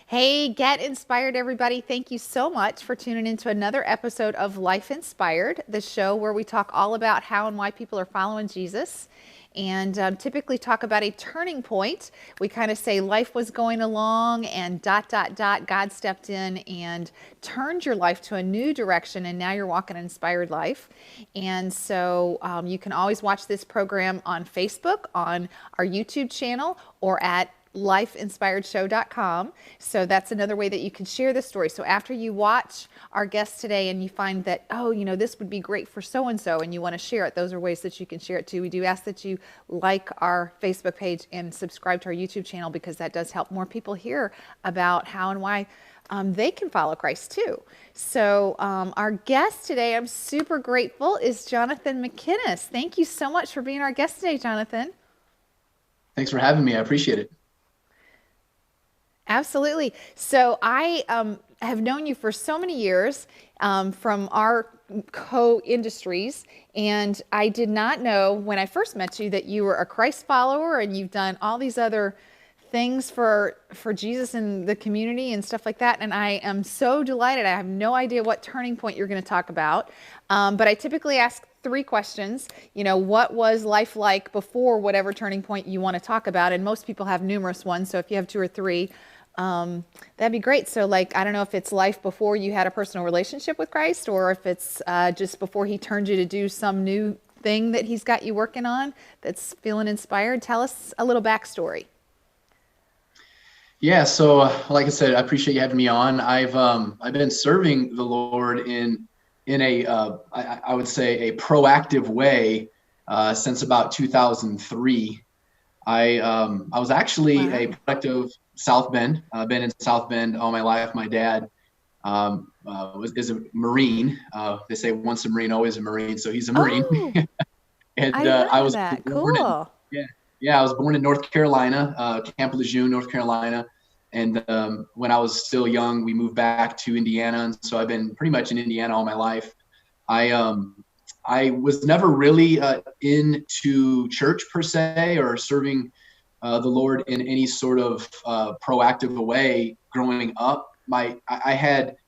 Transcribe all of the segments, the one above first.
Hey, get inspired, everybody. Thank you so much for tuning into another episode of Life Inspired, the show where we talk all about how and why people are following Jesus and typically talk about a turning point. We kind of say life was going along and dot, dot, dot, God stepped in and turned your life to a new direction, and now you're walking an inspired life. And so you can always watch this program on Facebook, on our YouTube channel, or at lifeinspiredshow.com. So that's another way that you can share the story. So after you watch our guest today and you find that, oh, this would be great for so-and-so and you want to share it, those are ways that you can share it too. We do ask that you like our Facebook page and subscribe to our YouTube channel, because that does help more people hear about how and why they can follow Christ too. So our guest today, I'm super grateful, is Jonathan McKinnies. Thank you so much for being our guest today, Jonathan. Thanks for having me. I appreciate it. Absolutely. So I have known you for so many years from our co-industries, and I did not know when I first met you that you were a Christ follower and you've done all these other things for Jesus in the community and stuff like that. And I am so delighted. I have no idea what turning point you're going to talk about, but I typically ask three questions. What was life like before whatever turning point you want to talk about? And most people have numerous ones. So if you have two or three, that'd be great. So I don't know if it's life before you had a personal relationship with Christ, or if it's just before he turned you to do some new thing that he's got you working on that's feeling inspired. Tell us a little backstory. Yeah. So, like I said, I appreciate you having me on. I've been serving the Lord in I would say a proactive way since about 2003. I was actually a Wow. product of South Bend. I've been in South Bend all my life. My dad is a Marine. They say once a Marine, always a Marine. So he's a Marine. Oh, I And didn't I know was that. born in Cool. yeah yeah I was born in North Carolina, Camp Lejeune, North Carolina. And when I was still young, we moved back to Indiana, and so I've been pretty much in Indiana all my life. I was never really into church per se, or serving the Lord in any sort of proactive way growing up. I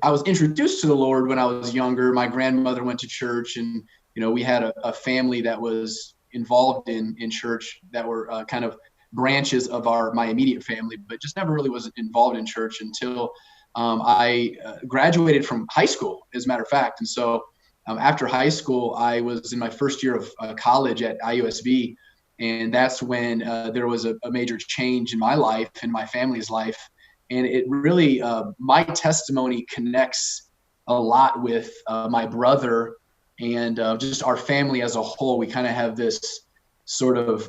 was introduced to the Lord when I was younger. My grandmother went to church, and we had a family that was involved in church, that were kind of branches of my immediate family, but just never really was involved in church until I graduated from high school, as a matter of fact. And so after high school, I was in my first year of college at IUSB, and that's when there was a major change in my life and my family's life. And it really, my testimony connects a lot with my brother and just our family as a whole. We kind of have this sort of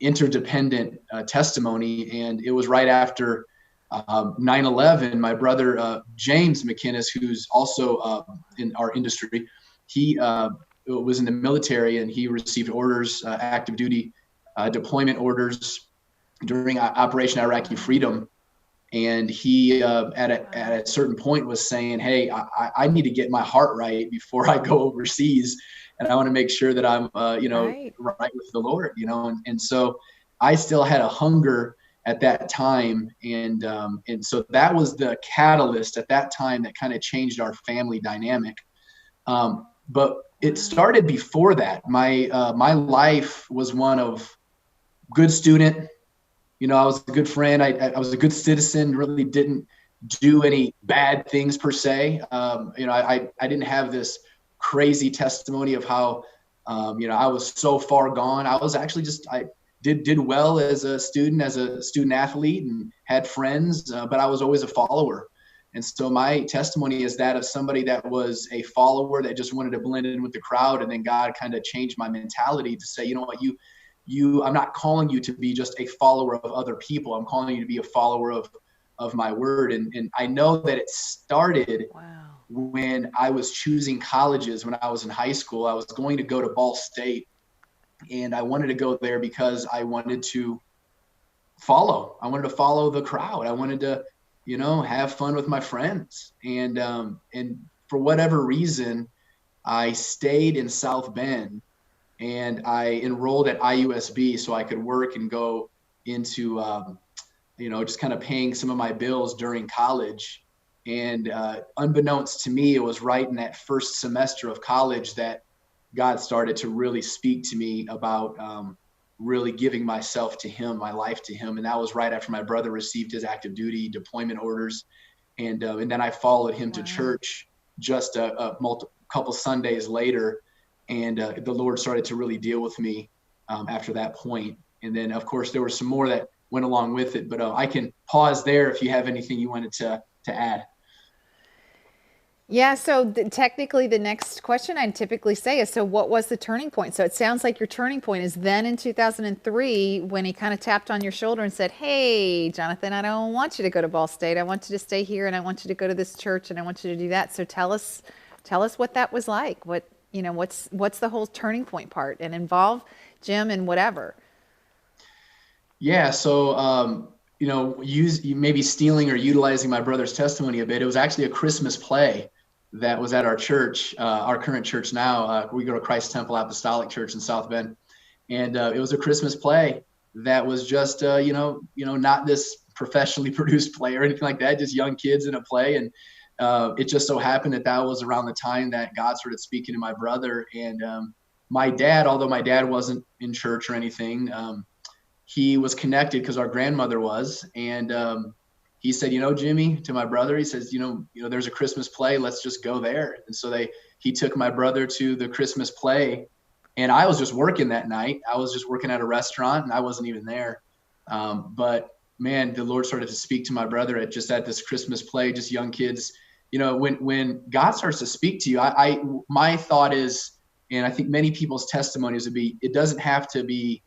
interdependent testimony. And it was right after 9/11. My brother, James McKinnies, who's also in our industry, he was in the military, and he received orders, active duty deployment orders during Operation Iraqi Freedom. And he, at a certain point, was saying, "Hey, I need to get my heart right before I go overseas, and I want to make sure that I'm, Right. right with the Lord." And so I still had a hunger at that time, and so that was the catalyst at that time that kind of changed our family dynamic. But it Wow. started before that. My life was one of good student. I was a good friend. I was a good citizen. Really didn't do any bad things per se. I didn't have this crazy testimony of how I was so far gone. I was actually just I did well as a student athlete, and had friends, but I was always a follower. And so my testimony is that of somebody that was a follower that just wanted to blend in with the crowd, and then God kind of changed my mentality to say, you know what, I'm not calling you to be just a follower of other people. I'm calling you to be a follower of my word. And I know that it started Wow. when I was choosing colleges. When I was in high school, I was going to go to Ball State, and I wanted to go there because I wanted to follow the crowd. I wanted to, have fun with my friends. And for whatever reason, I stayed in South Bend, and I enrolled at IUSB so I could work and go into just kind of paying some of my bills during college. And unbeknownst to me, it was right in that first semester of college that God started to really speak to me about really giving myself to Him, my life to Him. And that was right after my brother received his active duty deployment orders. And then I followed him to Wow. church just a couple Sundays later. And the Lord started to really deal with me after that point. And then, of course, there were some more that went along with it. But I can pause there if you have anything you wanted to add. Yeah, so technically the next question I'd typically say is, so what was the turning point? So it sounds like your turning point is then in 2003 when he kind of tapped on your shoulder and said, "Hey, Jonathan, I don't want you to go to Ball State. I want you to stay here and I want you to go to this church and I want you to do that." So tell us what that was like. What's the whole turning point part, and involve Jim and whatever. Yeah. So, maybe stealing or utilizing my brother's testimony a bit. It was actually a Christmas play that was at our church, our current church now. We go to Christ Temple Apostolic Church in South Bend. And it was a Christmas play that was just, not this professionally produced play or anything like that, just young kids in a play. And it just so happened that was around the time that God started speaking to my brother. And my dad, although my dad wasn't in church or anything, he was connected because our grandmother was. And he said, Jimmy, to my brother, he says, there's a Christmas play. Let's just go there. And so he took my brother to the Christmas play. And I was just working that night. I was just working at a restaurant and I wasn't even there. But man, the Lord started to speak to my brother at this Christmas play, just young kids. When God starts to speak to you, my thought is, and I think many people's testimonies would be, it doesn't have to be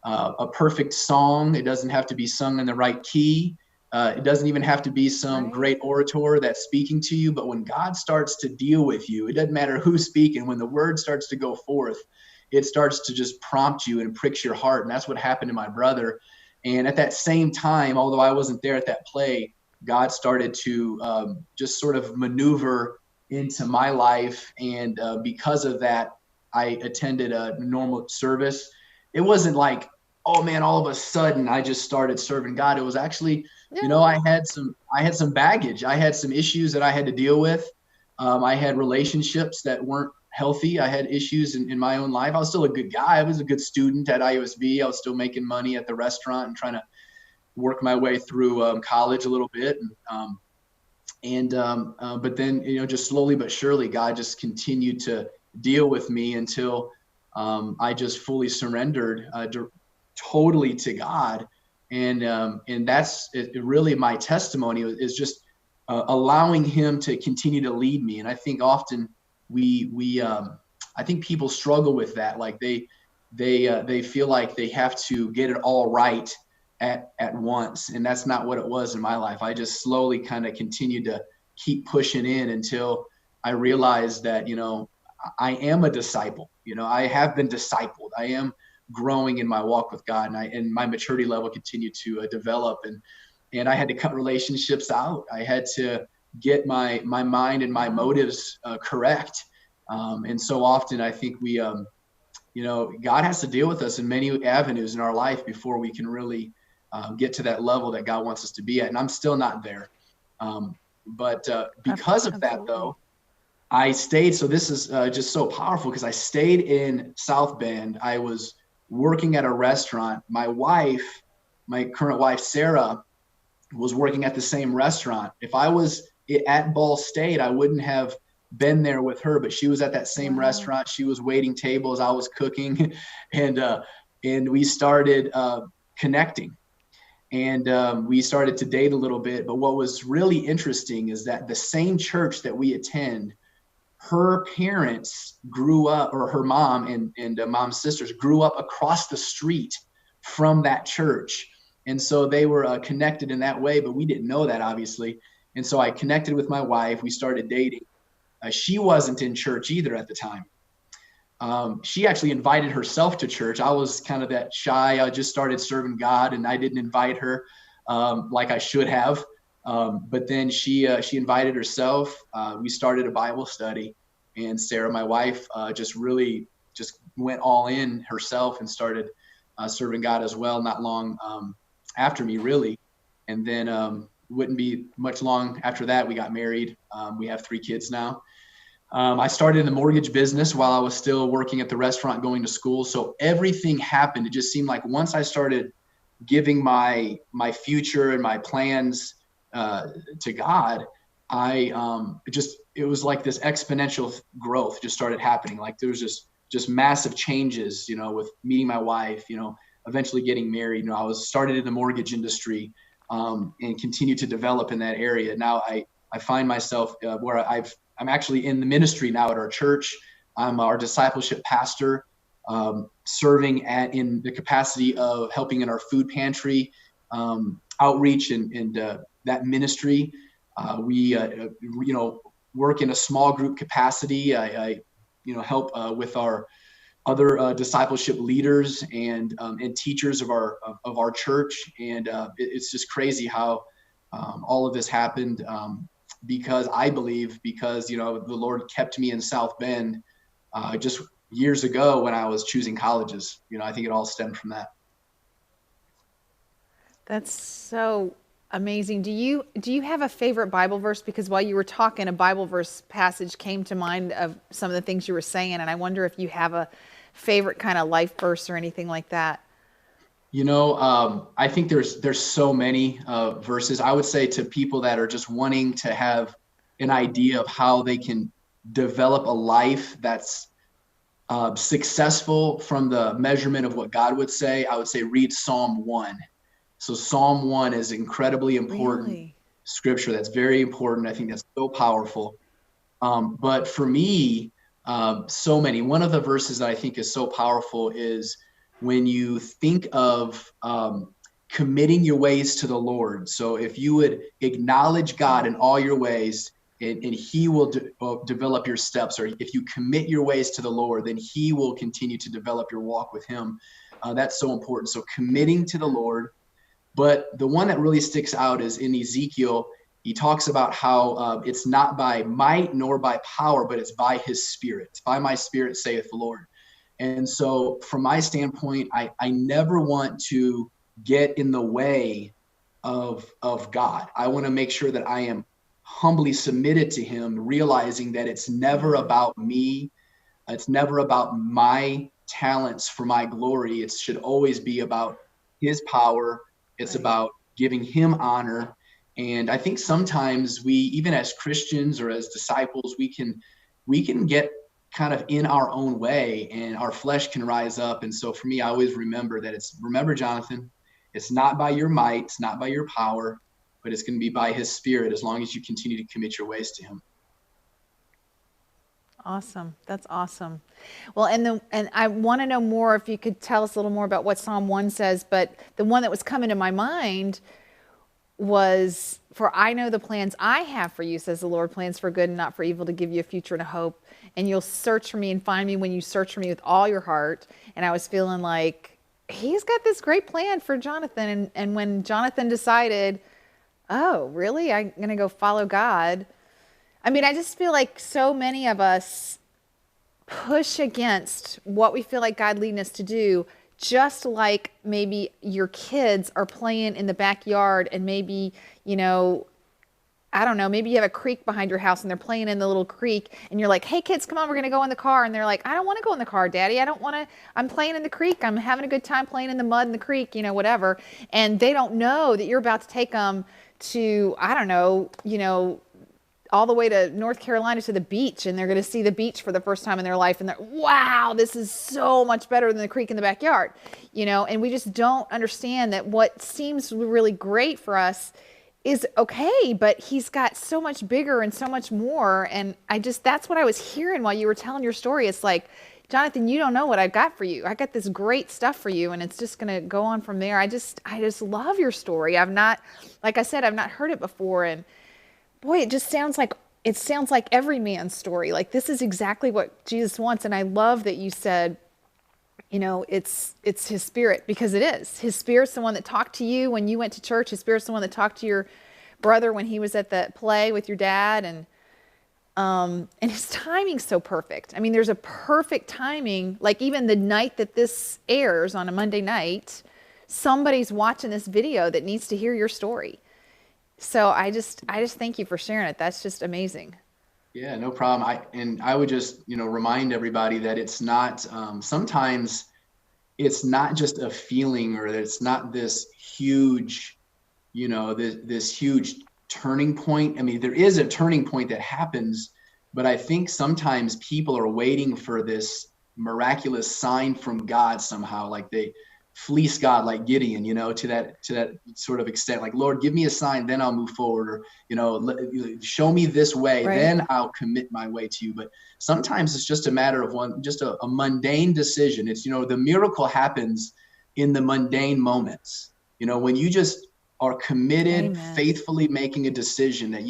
a perfect song. It doesn't have to be sung in the right key. It doesn't even have to be some Right. great orator that's speaking to you. But when God starts to deal with you, it doesn't matter who's speaking. When the word starts to go forth, it starts to just prompt you and pricks your heart. And that's what happened to my brother. And at that same time, although I wasn't there at that play, God started to just sort of maneuver into my life. And because of that, I attended a normal service. It wasn't like, oh man, all of a sudden I just started serving God. It was actually, Yeah. I had some baggage. I had some issues that I had to deal with. I had relationships that weren't healthy. I had issues in my own life. I was still a good guy. I was a good student at IUSB. I was still making money at the restaurant and trying to work my way through college a little bit. But then, just slowly but surely, God just continued to deal with me until I just fully surrendered totally to God. And that's really my testimony is just allowing Him to continue to lead me. And I think often I think people struggle with that. Like they feel like they have to get it all right at once. And that's not what it was in my life. I just slowly kind of continued to keep pushing in until I realized that, I am a disciple. I have been discipled. I am growing in my walk with God, and my maturity level continued to develop. And I had to cut relationships out. I had to get my mind and my motives correct. And so often I think God has to deal with us in many avenues in our life before we can really get to that level that God wants us to be at. And I'm still not there. But because of that, Absolutely. though, I stayed. So this is just so powerful because I stayed in South Bend. I was working at a restaurant. My current wife, Sarah, was working at the same restaurant. If I was at Ball State, I wouldn't have been there with her, but she was at that same Wow. restaurant. She was waiting tables. I was cooking, and we started connecting, and we started to date a little bit. But what was really interesting is that the same church that we attend, her parents grew up, or her mom and mom's sisters grew up across the street from that church. And so they were connected in that way, but we didn't know that, obviously. And so I connected with my wife. We started dating. She wasn't in church either at the time. She actually invited herself to church. I was kind of that shy. I just started serving God, and I didn't invite her like I should have. But then she invited herself. We started a Bible study, and Sarah, my wife, just really just went all in herself and started serving God as well. Not long after me, really. And then wouldn't be much long after that, we got married. We have 3 kids now. I started in the mortgage business while I was still working at the restaurant, going to school. So everything happened. It just seemed like once I started giving my future and my plans to God, it was like this exponential growth just started happening. Like there was just massive changes, with meeting my wife, eventually getting married. I was started in the mortgage industry and continue to develop in that area. Now I find myself where I'm actually in the ministry now at our church. I'm our discipleship pastor, serving in the capacity of helping in our food pantry outreach and that ministry. We work in a small group capacity. I help with our other discipleship leaders and teachers of our church. And it's just crazy how all of this happened because the Lord kept me in South Bend just years ago when I was choosing colleges. I think it all stemmed from that. That's so amazing. Do you have a favorite Bible verse? Because while you were talking, a Bible verse passage came to mind of some of the things you were saying, and I wonder if you have a favorite kind of life verse or anything like that. I think there's so many verses. I would say to people that are just wanting to have an idea of how they can develop a life that's successful from the measurement of what God would say, I would say read Psalm 1. So Psalm 1 is incredibly important scripture. That's very important. I think that's so powerful. But for me, so many. One of the verses that I think is so powerful is when you think of committing your ways to the Lord. So if you would acknowledge God in all your ways, and he will develop your steps, or if you commit your ways to the Lord, then he will continue to develop your walk with him. That's so important. So committing to the Lord. But the one that really sticks out is in Ezekiel. He talks about how it's not by might nor by power, but it's by his spirit. It's by my spirit, saith the Lord. And so from my standpoint, I never want to get in the way of God. I want to make sure that I am humbly submitted to him, realizing that it's never about me. It's never about my talents for my glory. It should always be about his power. It's about giving him honor. And I think sometimes we, even as Christians or as disciples, we can get kind of in our own way and our flesh can rise up. And so for me, I always remember that remember, Jonathan, it's not by your might, it's not by your power, but it's going to be by his spirit as long as you continue to commit your ways to him. Awesome. That's awesome. Well, and I want to know more, if you could tell us a little more about what Psalm 1 says, but the one that was coming to my mind was, for I know the plans I have for you, says the Lord, plans for good and not for evil, to give you a future and a hope. And you'll search for me and find me when you search for me with all your heart. And I was feeling like he's got this great plan for Jonathan. And when Jonathan decided, oh, really? I'm going to go follow God. I mean, I just feel like so many of us push against what we feel like God leading us to do, just like maybe your kids are playing in the backyard and maybe, I don't know, maybe you have a creek behind your house and they're playing in the little creek and you're like, hey kids, come on, we're going to go in the car. And they're like, I don't want to go in the car, Daddy. I'm playing in the creek. I'm having a good time playing in the mud in the creek, whatever. And they don't know that you're about to take them to, I don't know, all the way to North Carolina to the beach, and they're going to see the beach for the first time in their life, and they're, wow, this is so much better than the creek in the backyard, and we just don't understand that what seems really great for us is okay, but he's got so much bigger and so much more. And that's what I was hearing while you were telling your story. It's like, Jonathan, you don't know what I've got for you. I got this great stuff for you, and it's just going to go on from there. I just love your story. Like I said, I've not heard it before, and boy, it sounds like every man's story. Like, this is exactly what Jesus wants. And I love that you said, it's his spirit, because it is. His spirit's the one that talked to you when you went to church. His spirit's the one that talked to your brother when he was at the play with your dad. And his timing's so perfect. I mean, there's a perfect timing, like even the night that this airs on a Monday night, somebody's watching this video that needs to hear your story. So I just thank you for sharing it. That's just amazing. Yeah, no problem. I would just, remind everybody that it's not, sometimes it's not just a feeling, or that it's not this huge, this huge turning point. I mean, there is a turning point that happens, but I think sometimes people are waiting for this miraculous sign from God somehow, like they fleece God, like Gideon, to that sort of extent, like, Lord, give me a sign, then I'll move forward, or, show me this way, Right. then I'll commit my way to you. But sometimes it's just a matter of just a mundane decision. It's, the miracle happens in the mundane moments, when you just are committed, Amen. faithfully making a decision that,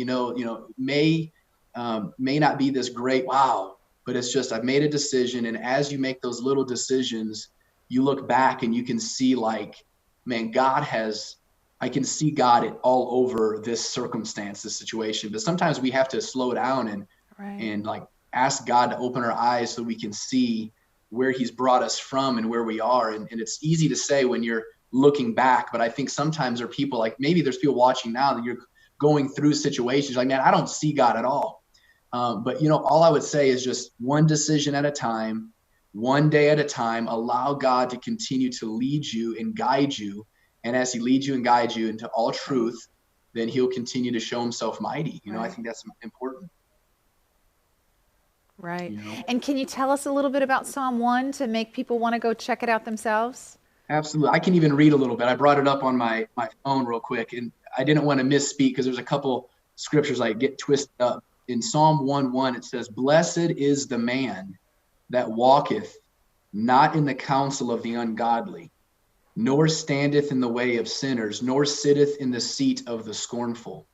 may not be this great, wow, but it's just, I've made a decision. And as you make those little decisions, you look back and you can see, like, man, I can see God all over this circumstance, this situation. But sometimes we have to slow down and like ask God to open our eyes so we can see where he's brought us from and where we are. And it's easy to say when you're looking back, but I think sometimes there are people, like, maybe there's people watching now that you're going through situations like, man, I don't see God at all. But all I would say is just one decision at a time, one day at a time. Allow God to continue to lead you and guide you. And as he leads you and guides you into all truth, then he'll continue to show himself mighty. I think that's important. Right. And can you tell us a little bit about Psalm 1 to make people want to go check it out themselves? Absolutely. I can even read a little bit. I brought it up on my phone real quick, and I didn't want to misspeak because there's a couple scriptures I get twisted up. In Psalm 1:1, it says, "Blessed is the man that walketh not in the counsel of the ungodly, nor standeth in the way of sinners, nor sitteth in the seat of the scornful.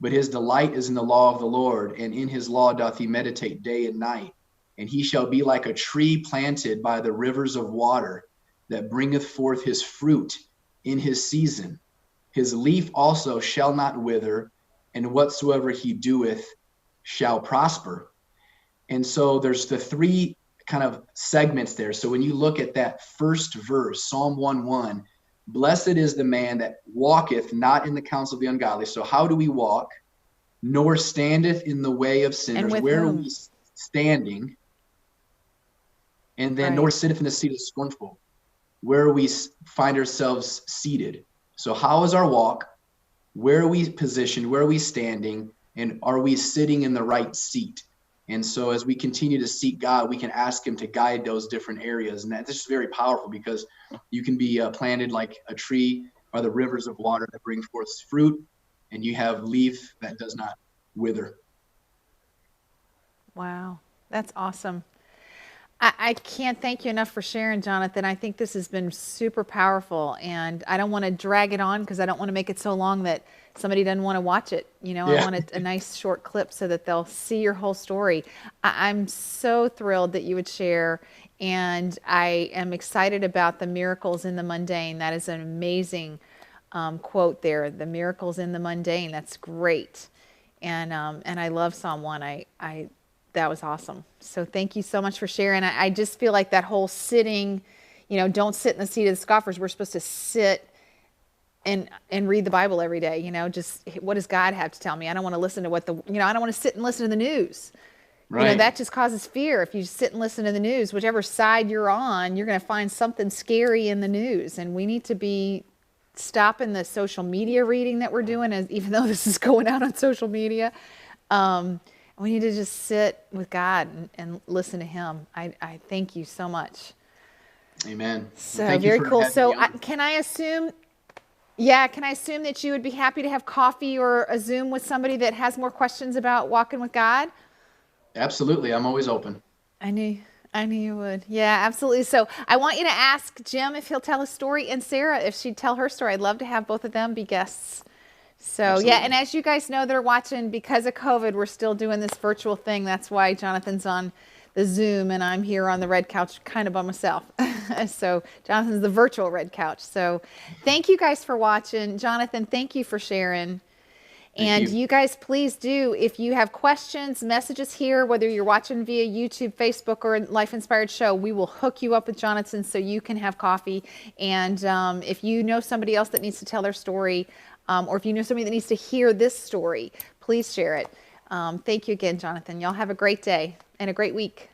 But his delight is in the law of the Lord, and in his law doth he meditate day and night. And he shall be like a tree planted by the rivers of water, that bringeth forth his fruit in his season. His leaf also shall not wither, and whatsoever he doeth shall prosper." And so there's the three kind of segments there. So when you look at that first verse, Psalm 1:1, blessed is the man that walketh not in the counsel of the ungodly. So how do we walk? Nor standeth in the way of sinners. Where are we standing? And then nor sitteth in the seat of the scornful. Where we find ourselves seated. So how is our walk? Where are we positioned? Where are we standing? And are we sitting in the right seat? And so as we continue to seek God, we can ask him to guide those different areas. And that's just very powerful, because you can be planted like a tree by the rivers of water that bring forth fruit, and you have leaf that does not wither. Wow, that's awesome. I can't thank you enough for sharing, Jonathan. I think this has been super powerful, and I don't want to drag it on because I don't want to make it so long that somebody doesn't want to watch it. I want a nice short clip so that they'll see your whole story. I'm so thrilled that you would share, and I am excited about the miracles in the mundane. That is an amazing quote there. The miracles in the mundane. That's great, and I love Psalm 1. That was awesome. So thank you so much for sharing. I just feel like that whole sitting, don't sit in the seat of the scoffers. We're supposed to sit and read the Bible every day. Just what does God have to tell me? I don't want to listen to I don't want to sit and listen to the news. Right. That just causes fear. If you sit and listen to the news, whichever side you're on, you're going to find something scary in the news. And we need to be stopping the social media reading that we're doing, even though this is going out on social media. We need to just sit with God and listen to him. I thank you so much. Amen. So very cool. So can I assume that you would be happy to have coffee or a Zoom with somebody that has more questions about walking with God? Absolutely. I'm always open. I knew you would. Yeah, absolutely. So I want you to ask Jim if he'll tell a story, and Sarah if she'd tell her story. I'd love to have both of them be guests. So absolutely. Yeah, and as you guys know that are watching, because of COVID, we're still doing this virtual thing. That's why Jonathan's on the Zoom and I'm here on the red couch kind of by myself. So Jonathan's the virtual red couch. So thank you guys for watching. Jonathan, thank you for sharing. Thank And you. you guys, please do, if you have questions, messages here, whether you're watching via YouTube, Facebook, or Life Inspired Show, we will hook you up with Jonathan so you can have coffee. And if you know somebody else that needs to tell their story, or if you know somebody that needs to hear this story, please share it. Thank you again, Jonathan. Y'all have a great day and a great week.